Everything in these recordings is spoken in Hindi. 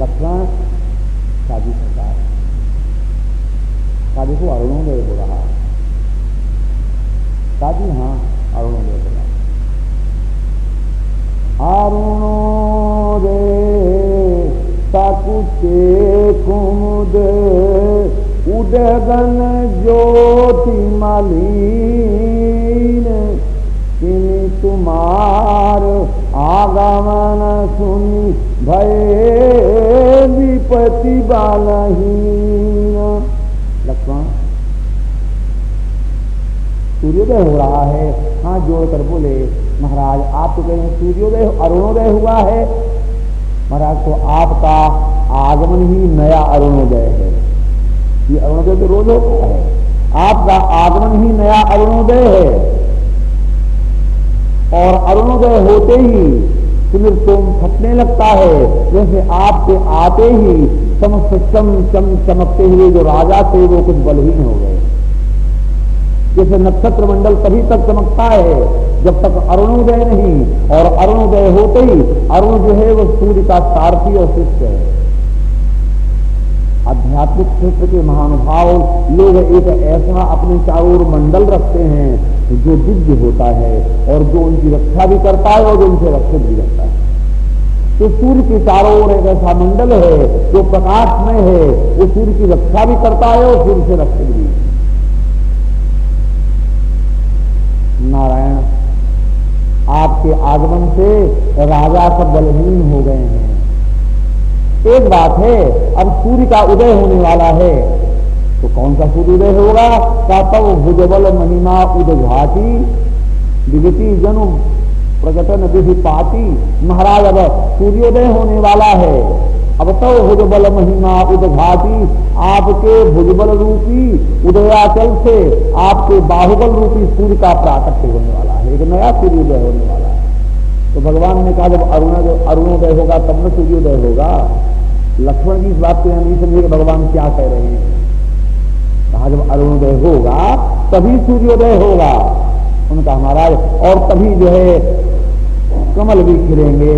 लक्ष्मण शादी सरकार शादी को अरुणोदय हो रहा, शादी हाँ अरुणोदय हो रहा। अरुणोदय सकुचे कुमुद उदगन ज्योति मलिन, किनि तुम्हार आगमन सुनि भये विपति बालहीन। लक्ष्मण सूर्योदय हो रहा है, हाथ जोड़कर बोले महाराज आप तो कहें सूर्योदय अरुणोदय हुआ है। महाराज तो आपका आगमन ही नया अरुणोदय है, ये अरुणोदय तो रोज होता है, आपका आगमन ही नया अरुणोदय है। और अरुणोदय होते ही तुम्हें सोम फटने लगता है, जैसे आपके आते ही समस्त चमकते हुए जो राजा थे वो कुछ बलहीन हो गए। जैसे नक्षत्र मंडल तभी तक चमकता है जब तक अरुणोदय नहीं, और अरुणोदय होते ही अरुण जो है वो सूर्य का सारथी और शिष्य है। आध्यात्मिक क्षेत्र के महानुभाव लोग एक ऐसा अपने चारों ओर मंडल रखते हैं जो दिव्य होता है और जो उनकी रक्षा भी करता है और जो उनसे रक्षित भी करता है। तो सूर्य के चारों ओर एक ऐसा मंडल है जो प्रकाशमय है, वो सूर्य की रक्षा भी करता है और सूर्य से रक्षित भी। नारायण आपके आगमन से राजा सब बलहीन हो गए हैं। एक बात है, अब सूर्य का उदय होने वाला है, तो कौन सा सूर्योदय होगा? का तब भुजबल महिमा उदघाटी विगति जनु प्रकटन विधि पाती। महाराज अब सूर्योदय होने वाला है, अब तो भुजबल महिमा उदघाटी, आपके भुजबल रूपी उदयाचल से आपके बाहुबल रूपी सूर्य का प्राकट्य होने वाला है, एक नया सूर्योदय होने वाला है। तो भगवान ने कहा जब अरुणोदय होगा तब न सूर्योदय होगा। लक्ष्मण जी इस बात को नहीं समझे कि भगवान क्या कह रहे हैं। कहा जब अरुणोदय होगा तभी सूर्योदय होगा। उनका महाराज और तभी जो है कमल भी खिलेंगे,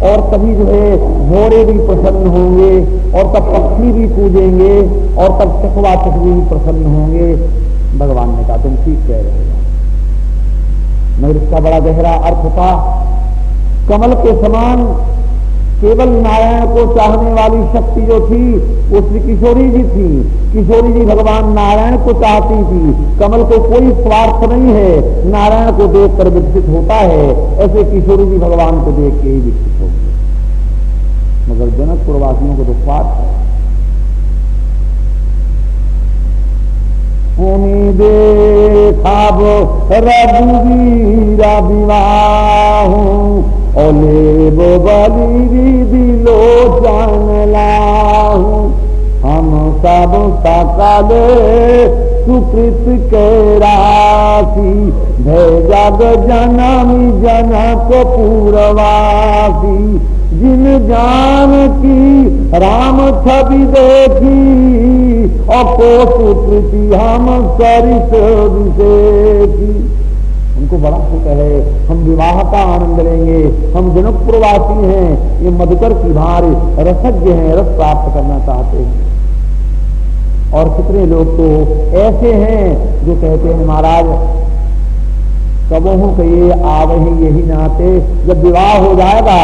और तभी जो है घोड़े भी प्रसन्न होंगे, और तब पक्षी भी कूदेंगे, और तब चकवा चकवी भी प्रसन्न होंगे। भगवान ने कहा तुम ठीक कह रहे हो, मगर इसका बड़ा गहरा अर्थ था। कमल के समान केवल नारायण को चाहने वाली शक्ति जो थी वो श्री किशोरी जी थी। किशोरी जी भगवान नारायण को चाहती थी। कमल को कोई स्वार्थ नहीं है, नारायण को देखकर विकसित होता है, ऐसे किशोरी जी भगवान को देख के ही विकसित हो गए। मगर जनकपुर वासियों को तो स्वार्थ है। देखा रघुवीरा विवाह ओले वो बली दिलो जान लाहू, हम सब सकल सुकृत के राशि भेजग जनमी जनक पूर्वासी। जिन जान की राम छवि देखी और को सुकृति हम सरित विशेषी। उनको बड़ा सुख है, हम विवाह का आनंद लेंगे, हम जनकपुरवासी हैं, ये मधुकर की भारी रसज्ञ हैं, रस प्राप्त करना चाहते हैं। और कितने लोग तो ऐसे हैं जो कहते हैं महाराज कबहू कहिए आवही यही नाते, जब विवाह हो जाएगा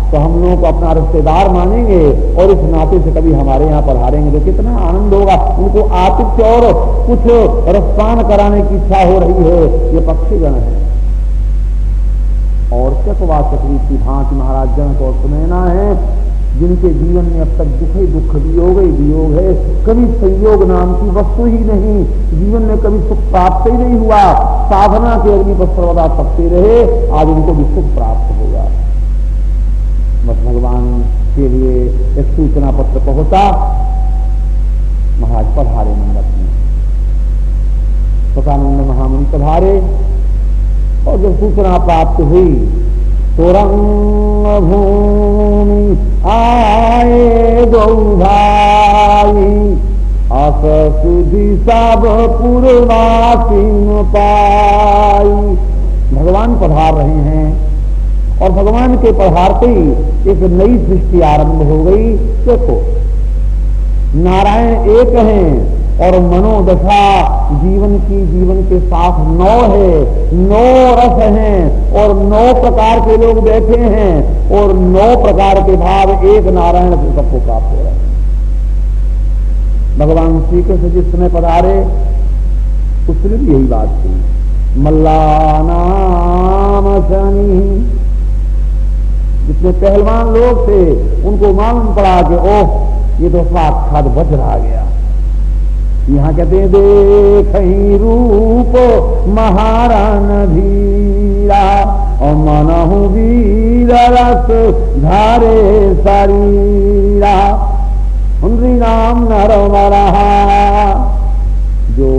तो हम लोगों को अपना रिश्तेदार मानेंगे और इस नाते से कभी हमारे यहाँ पधारेंगे तो कितना आनंद होगा। उनको आतिथ्य और कुछ रसपान कराने की इच्छा हो रही है। ये पक्षीगण है। और चकवा चकवी की भांति महाराज जनक और सुनैना है, जिनके जीवन में अब तक दुख ही दुख, वियोग ही वियोग है, कभी संयोग नाम की वस्तु ही नहीं, जीवन में कभी सुख प्राप्त ही नहीं हुआ, साधना के अग्नि पर सर्वदा तपते रहे, आज उनको भी सुख प्राप्त होगा। बस भगवान के लिए एक सूचना पत्र पहुंचा, महाराज पधारे मंडप में, सतानंद महामुनि पधारे, और जब सूचना प्राप्त हुई तो रंग भूमि आए गौ भाई, अस सुधि सब पूर्वासीन पाई। भगवान पधार रहे हैं और भगवान के पधारते ही एक नई सृष्टि आरंभ हो गई। देखो नारायण एक हैं और मनोदशा जीवन के साथ 9 है, 9 रस हैं और 9 प्रकार के लोग बैठे हैं और 9 प्रकार के भाव एक नारायण से सबको प्राप्त हो रहे हैं। भगवान श्री कृष्ण जिस समय पधारे उसने भी यही बात की, मल्ला नाम शनि। जितने पहलवान लोग थे उनको मालूम पड़ा कि ओह ये तो साक्षात वज्र आ गया। यहाँ कहते हैं देखहि रूप महारान धीरा और मनहु वीर रस धारे शरीरा। उनरी नाम नर मरहा। जो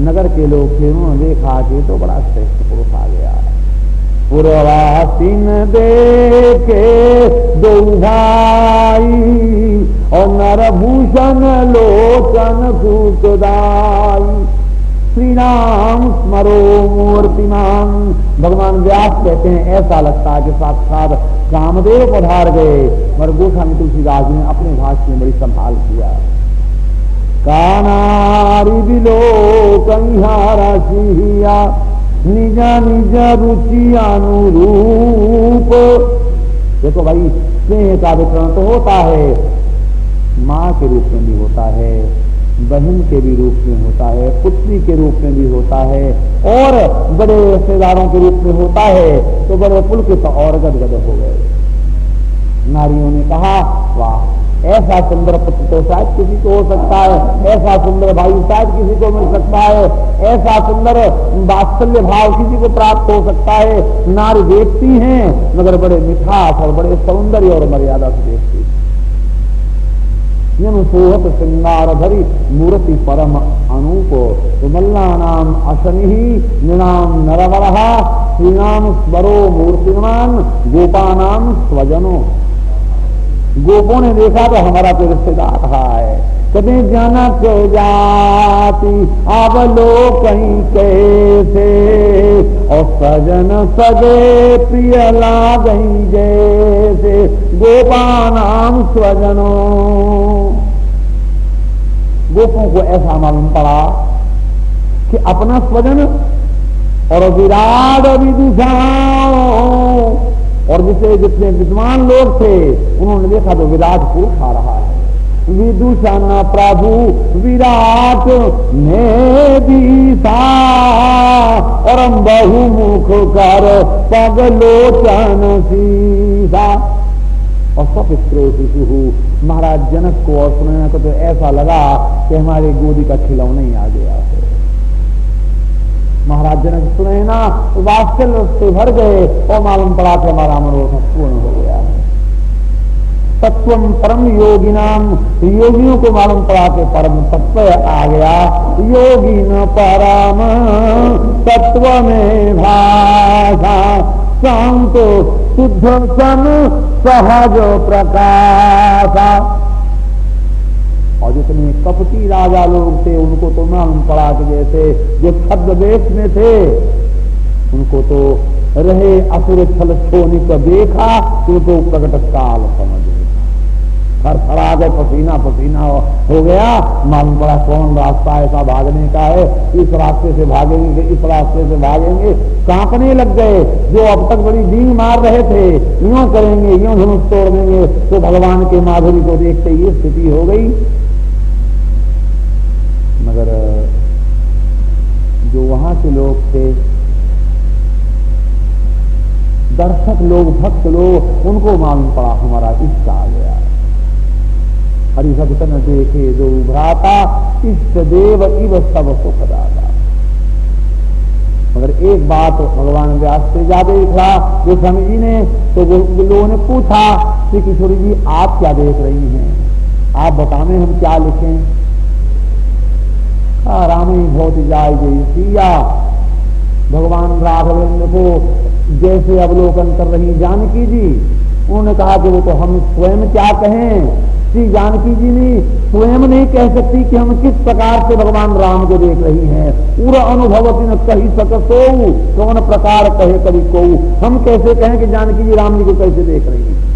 नगर के लोग थे उन्होंने देखा कि तो बड़ा श्रेष्ठ पुरुष आ गया। पुरवासिन देखे दो भाई और नरभूषण लोचन सुखदाई। श्री राम स्मरो मूर्तिमान। भगवान व्यास कहते हैं ऐसा लगता है कि साक्षात कामदेव पधार गए। मगर गोस्वामी तुलसीदास ने अपने भाष्य में बड़ी संभाल किया। कानारी बिलो कंहारा सिहिया निज निज रुचि अनुरूप। देखो भाई स्नेह का वितरण तो होता है, माँ के रूप में भी होता है, बहन के भी रूप में होता है, पुत्री के रूप में भी होता है और बड़े रिश्तेदारों के रूप में होता है। तो बड़े पुलकित और गदगद हो गए। नारियों ने कहा वाह ऐसा सुंदर पुत्र तो शायद किसी को हो सकता है, ऐसा सुंदर भाई शायद किसी को मिल सकता है, ऐसा सुंदर वात्सल्य भाव किसी को प्राप्त हो सकता है। नारी देखती हैं मगर बड़े मिठास और बड़े सौंदर्य और मर्यादा से देखती। यनु सोहत श्रृंगार धरी मूर्ति परम अनूप। तो मल्ला नाम अशनि निनाम नरवरहा श्रीनाम स्वरो मूर्तिमान गोपानाम स्वजनो। गोपों ने देखा तो हमारा कोई रिश्तेदार रहा है। कभी जनक जाति अवलोकहीं कैसे और सजन सजे प्रिय लागहीं जैसे गोपानाम स्वजनो। गोपों को ऐसा मालूम पड़ा कि अपना स्वजन और विराट विदुषाओं और जितने विद्वान लोग थे उन्होंने देखा तो विराट पुरुष आ रहा है। विदुषण प्रभु विराट ने दीसा और बहुमुख कर पगलोचन सीसा। और सपित्रो शिशु महाराज जनक को और सुनने को तो ऐसा लगा कि हमारे गोदी का खिलौना ही आ गया है। महाराज जनक सुने ना वात्सल्य से भर गए और मालूम पड़ा कि हमारा मनोरथ पूर्ण हो गया है। तत्वम परम योगिनाम। योगियों को मालूम पड़ा कि परम तत्व आ गया। योगी न परम तत्व में भाषा शांत शुद्ध सन सहज प्रकाशा। और जितने कपटी राजा लोग थे उनको तो मालूम पड़ा कि जैसे जो छद्मवेश में थे उनको तो रहे असुर छल छोनिक देखा उनको प्रकट काल समझ थरथरा गए, पसीना पसीना हो गया। मालूम पड़ा कौन रास्ता ऐसा भागने का है, इस रास्ते से भागेंगे इस रास्ते से भागेंगे। कांपने लग गए। जो अब तक बड़ी डींग मार रहे थे यूं करेंगे यूं धनुष तोड़ देंगे। तो भगवान के माधुरी को देखते ये स्थिति हो गई। मगर जो वहां के लोग थे दर्शक लोग भक्त लोग उनको मालूम पड़ा हमारा इष्ट आ गया। हरि भक्त न देखे जो भ्राता इष्ट देव इव सब सुखदाता। मगर एक बात भगवान व्यास से ज्यादा लिखा जो स्वामी जी ने तो लोगों ने पूछा श्री किशोरी जी आप क्या देख रही हैं, आप बतावें हम क्या लिखें। राम ही बहुत जाय जय सिया। भगवान राघवेंद्र को जैसे अवलोकन कर रही जानकी जी उन्होंने कहा कि वो तो हम स्वयं क्या कहें। श्री जानकी जी ने स्वयं नहीं कह सकती कि हम किस प्रकार से भगवान राम को देख रही हैं। पूरा अनुभव न कही सकसो कौन प्रकार कहे कभी को, हम कैसे कहें कि जानकी जी राम जी को कैसे देख रही हैं।